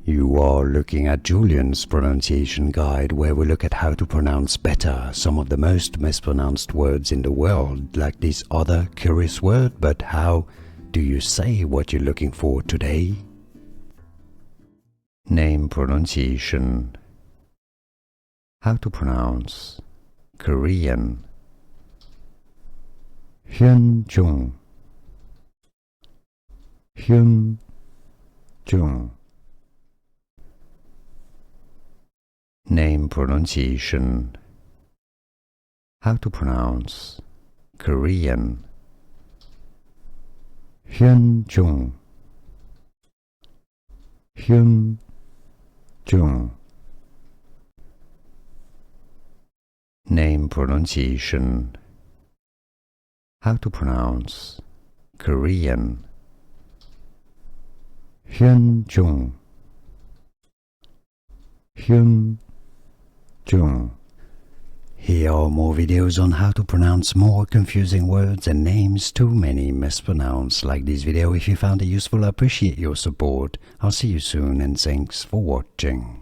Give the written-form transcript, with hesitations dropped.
You are looking at Julian's pronunciation guide, where we look at how to pronounce better some of the most mispronounced words in the world, like this other curious word. But how do you say what you're looking for today? Name pronunciation. How to pronounce Korean. Eun Jung. Eun Jung. Name pronunciation. How to pronounce Korean. Eun Jung. Eun Jung. Name pronunciation. How to pronounce Korean. Eun Jung. Eun Jung. Here are more videos on how to pronounce more confusing words and names too many mispronounced. Like this video if you found it useful. I appreciate your support. I'll see you soon and thanks for watching.